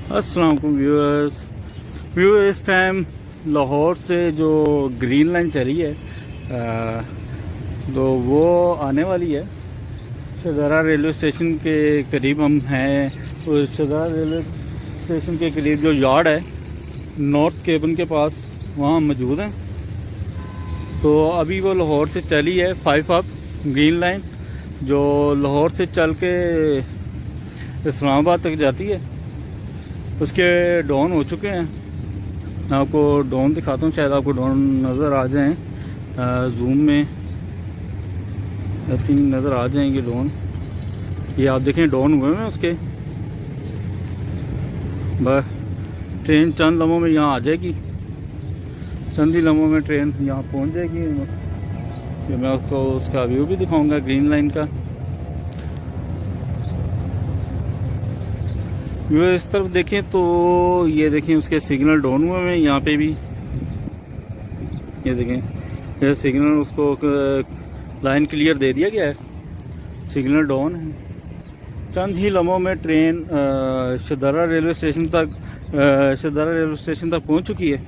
अस्सलाम वालेकुम व्यूअर्स। इस टाइम लाहौर से जो ग्रीन लाइन चली है तो वो आने वाली है। शदारा रेलवे स्टेशन के करीब हम हैं। उस शदारा रेलवे स्टेशन के करीब जो यार्ड है नॉर्थ केबन के पास, वहाँ हम मौजूद हैं। तो अभी वो लाहौर से चली है 5 अप ग्रीन लाइन, जो लाहौर से चल के इस्लामाबाद तक जाती है। उसके डॉन हो चुके हैं। मैं आपको डॉन दिखाता हूँ, शायद आपको डॉन नज़र आ जाएं जूम में। आई थिंक नज़र आ जाएंगे डॉन। ये आप देखें डॉन हुए हैं उसके। बस ट्रेन चंद लम्हों में यहाँ आ जाएगी, चंद ही लम्हों में ट्रेन यहाँ पहुँच जाएगी। ये मैं आपको उसका व्यू भी दिखाऊंगा ग्रीन लाइन का। ये इस तरफ देखें तो ये देखें उसके सिग्नल डाउन हुए हैं यहाँ पे भी। ये देखें ये सिग्नल उसको लाइन क्लियर दे दिया गया है, सिग्नल डाउन है। चंद ही लम्हों में ट्रेन शदारा रेलवे स्टेशन तक पहुंच चुकी है।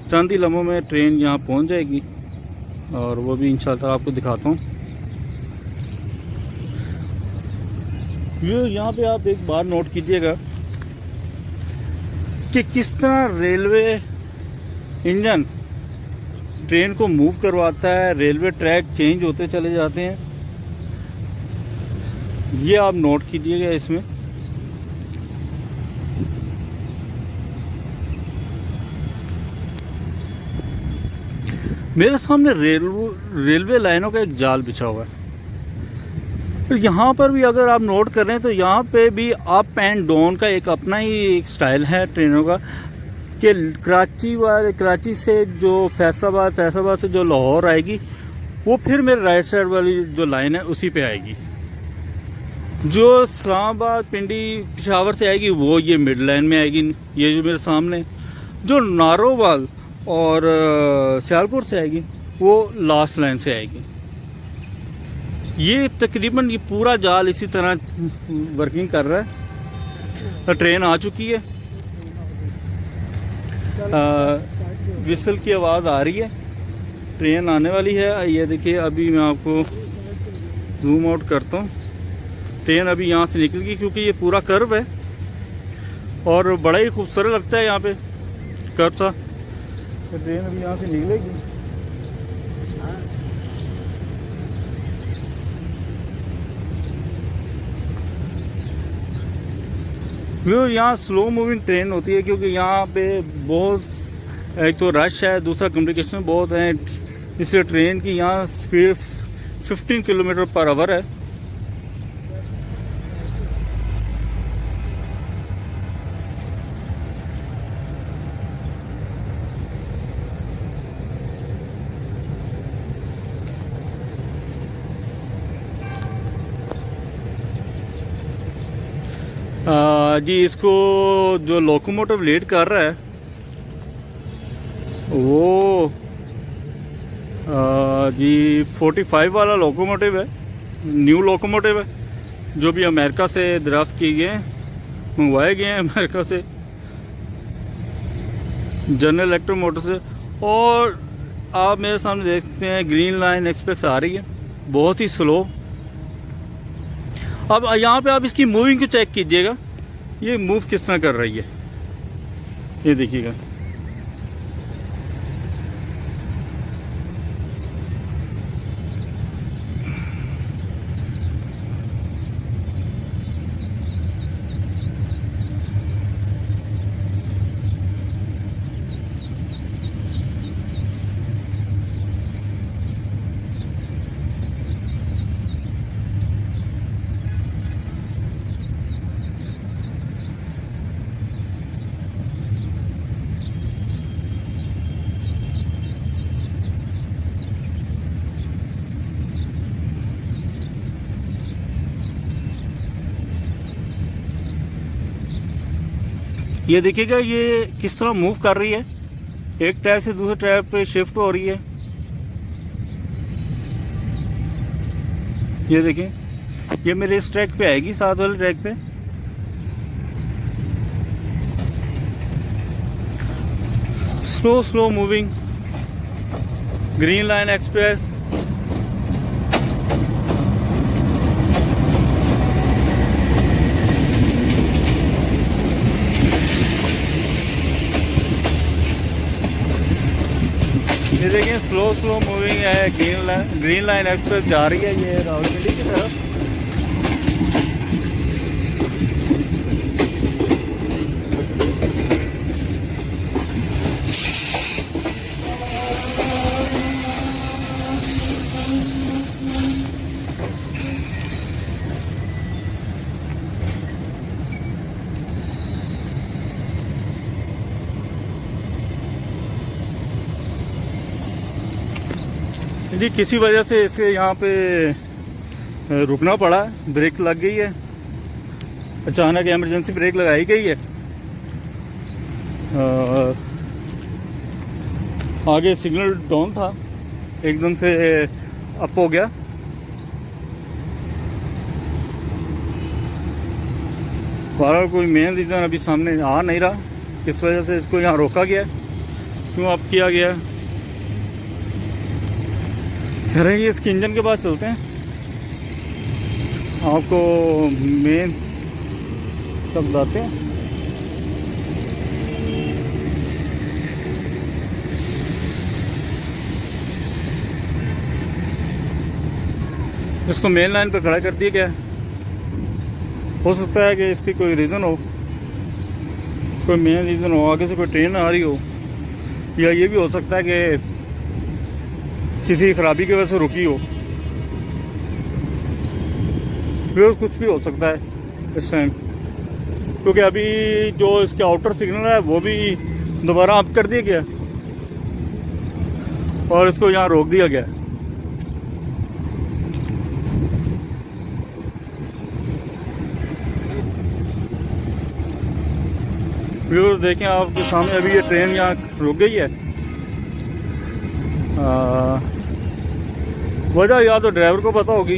चंद ही लम्हों में ट्रेन यहाँ पहुंच जाएगी और वो भी इंशाल्लाह आपको दिखाता हूँ। ये यहाँ पे आप एक बार नोट कीजिएगा कि किस तरह रेलवे इंजन ट्रेन को मूव करवाता है, रेलवे ट्रैक चेंज होते चले जाते हैं। ये आप नोट कीजिएगा इसमें। मेरे सामने रेलवे लाइनों का एक जाल बिछा हुआ है। तो यहाँ पर भी अगर आप नोट कर रहे हैं तो यहाँ पे भी अप एंड डाउन का एक अपना ही एक स्टाइल है ट्रेनों का। कि कराची से जो फैसलाबाद से जो लाहौर आएगी वो फिर मेरे राइट साइड वाली जो लाइन है उसी पे आएगी। जो इस्लामाबाद पिंडी पेशावर से आएगी वो ये मिड लाइन में आएगी, ये जो मेरे सामने। जो नारोवाल और सियालकोट से आएगी वो लास्ट लाइन से आएगी। ये तकरीबन ये पूरा जाल इसी तरह वर्किंग कर रहा है। ट्रेन आ चुकी है, विसल की आवाज़ आ रही है, ट्रेन आने वाली है। ये देखिए अभी मैं आपको जूम आउट करता हूँ। ट्रेन अभी यहाँ से निकल गई क्योंकि ये पूरा कर्व है और बड़ा ही खूबसूरत लगता है यहाँ पे कर्व सा। तो ट्रेन अभी यहाँ से निकलेगी। वो यहाँ स्लो मूविंग ट्रेन होती है क्योंकि यहाँ पे बहुत एक तो रश है, दूसरा कम्युनिकेशन बहुत है। इसलिए ट्रेन की यहाँ स्पीड 15 किलोमीटर पर आवर है। जी इसको जो लोकोमोटिव लीड कर रहा है वो जी 45 वाला लोकोमोटिव है, न्यू लोकोमोटिव है जो भी अमेरिका से दराफ्त किए गए हैं, मंगवाए गए हैं अमेरिका से, जनरल इलेक्ट्रिक मोटर से। और आप मेरे सामने देखते हैं ग्रीन लाइन एक्सप्रेस आ रही है बहुत ही स्लो। अब यहाँ पे आप इसकी मूविंग को चेक कीजिएगा, ये मूव किस तरह कर रही है, ये देखिएगा। ये देखिएगा ये किस तरह मूव कर रही है, एक ट्रैक से दूसरे ट्रैक पे शिफ्ट हो रही है। ये देखें ये मेरे इस ट्रैक पे आएगी, साथ वाले ट्रैक पे। Slow moving green line express. ये देखिए स्लो मूविंग है, ग्रीन लाइन एक्सप्रेस जा रही है ये रावलपिंडी की तरफ। जी किसी वजह से इसके यहाँ पे रुकना पड़ा, ब्रेक लग गई है, अचानक इमरजेंसी ब्रेक लगाई गई है। आगे सिग्नल डाउन था, एकदम से अप हो गया। बहरहाल कोई मेन रीज़न अभी सामने आ नहीं रहा किस वजह से इसको यहाँ रोका गया, क्यों अप किया गया। चलेंगे इसके इंजन के पास चलते हैं, आपको मेन तब बताते हैं। इसको मेन लाइन पर खड़ा कर दिया गया। हो सकता है कि इसकी कोई रीज़न हो, कोई मेन रीज़न हो, आगे से कोई ट्रेन आ रही हो, या ये भी हो सकता है कि किसी खराबी की वजह से रुकी हो, फिर कुछ भी हो सकता है इस टाइम, क्योंकि अभी जो इसके आउटर सिग्नल है वो भी दोबारा अप कर दिया गया और इसको यहाँ रोक दिया गया। व्यूअर्स देखें आपके सामने, अभी ये ट्रेन यहाँ रुक गई है। वजह या तो ड्राइवर को पता होगी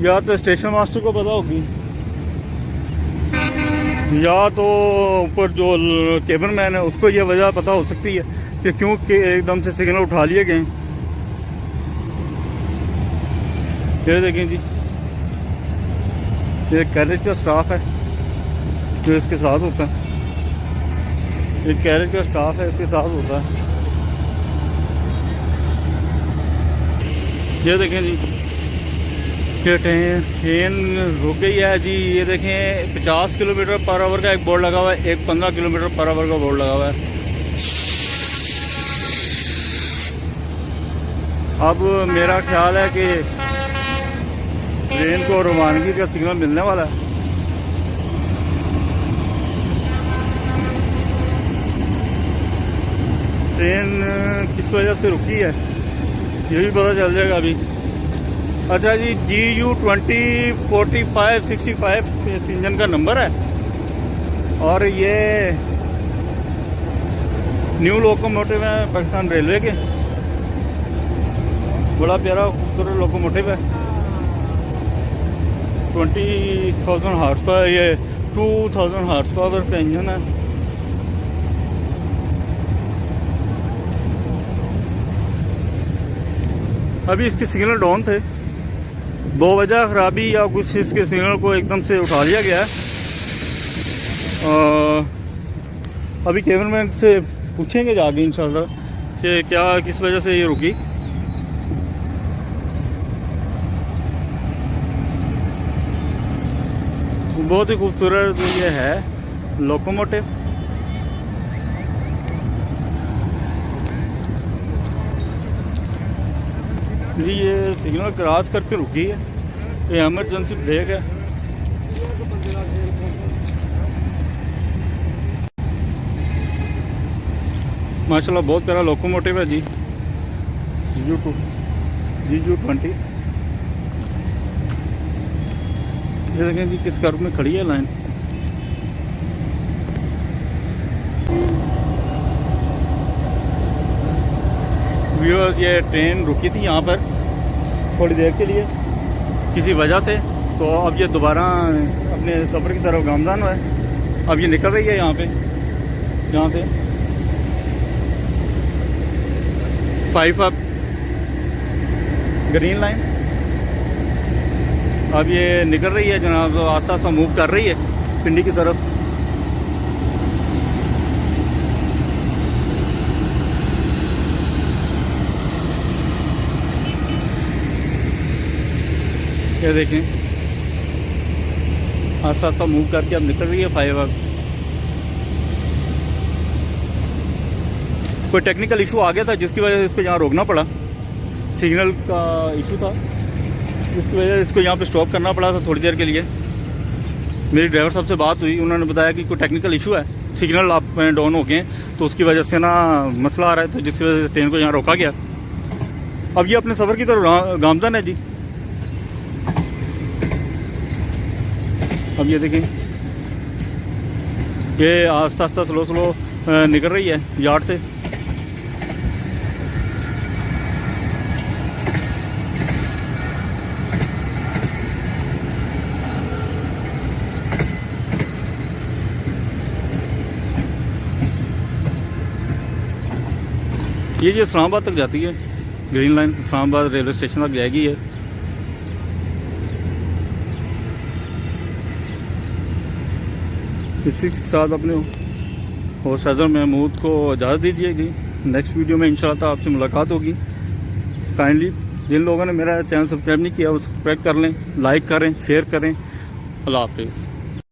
या तो स्टेशन मास्टर को पता होगी, या तो ऊपर जो केबल मैन है उसको ये वजह पता हो सकती है कि क्यों एकदम से सिग्नल उठा लिए गए। ये देखें जी, ये कैरेज का स्टाफ है जो इसके साथ होता है, ये कैरेज का स्टाफ है इसके साथ होता है। ये देखें जी, ये ट्रेन रुक गई है जी। ये देखें 50 किलोमीटर पर आवर का एक बोर्ड लगा हुआ है, एक 15 किलोमीटर पर आवर का बोर्ड लगा हुआ है। अब मेरा ख्याल है कि ट्रेन को रवानगी का सिग्नल मिलने वाला है। ट्रेन किस वजह से रुकी है ये भी पता चल जाएगा अभी। अच्छा जी, GU204565 इस इंजन का नंबर है और ये न्यू लोकोमोटिव है पाकिस्तान रेलवे के। बड़ा प्यारा खूबसूरत लोकोमोटिव है। 20,000 हार्स पावर, ये 2,000 हार्स पावर का इंजन है। अभी इसके सिग्नल डाउन थे, बेवजह खराबी या कुछ इसके सिग्नल को एकदम से उठा लिया गया है। अभी कैमरामैन से पूछेंगे जाके इंशाल्लाह कि क्या किस वजह से ये रुकी। बहुत ही खूबसूरत ये है लोकोमोटिव। जी ये सिग्नल क्रॉस करके रुकी है, ये इमरजेंसी ब्रेक है। माशाल्लाह बहुत प्यारा लोकोमोटिव है जी, GU20। ये देखें जी किस कर्व में खड़ी है लाइन। व्यूअर्स ये ट्रेन रुकी थी यहाँ पर थोड़ी देर के लिए किसी वजह से, तो अब ये दोबारा अपने सफ़र की तरफ गामज़ान है। अब ये निकल रही है यहाँ पे, यहाँ से 5 अप ग्रीन लाइन अब ये निकल रही है जनाब, तो आस्ता आस्ता मूव कर रही है पिंडी की तरफ। ये देखें आस्ता आस्ता मूव करके अब निकल रही है 5 अप। कोई टेक्निकल इशू आ गया था जिसकी वजह से इसको यहाँ रोकना पड़ा, सिग्नल का इशू था जिसकी वजह से इसको यहाँ पे स्टॉप करना पड़ा था थोड़ी देर के लिए। मेरी ड्राइवर साहब से बात हुई, उन्होंने बताया कि कोई टेक्निकल इशू है, सिग्नल अप एंड डाउन हो गए तो उसकी वजह से ना मसला आ रहा है, तो जिसकी वजह से ट्रेन को यहाँ रोका गया। अब ये अपने सफ़र की तरफ गामजन है जी। अब ये देखें ये आस्ता आस्ता स्लो स्लो निकल रही है यार्ड से। ये इस्लामाबाद तक जाती है green line, Islamabad railway station तक जाएगी है। इसी के साथ अपने होस्ट अज़हर महमूद को इजाज़त दीजिए जी। नेक्स्ट वीडियो में इंशाअल्लाह आपसे मुलाकात होगी। काइंडली जिन लोगों ने मेरा चैनल सब्सक्राइब नहीं किया वो सब्सक्राइब कर लें, लाइक करें, शेयर करें। अल्लाह हाफिज़।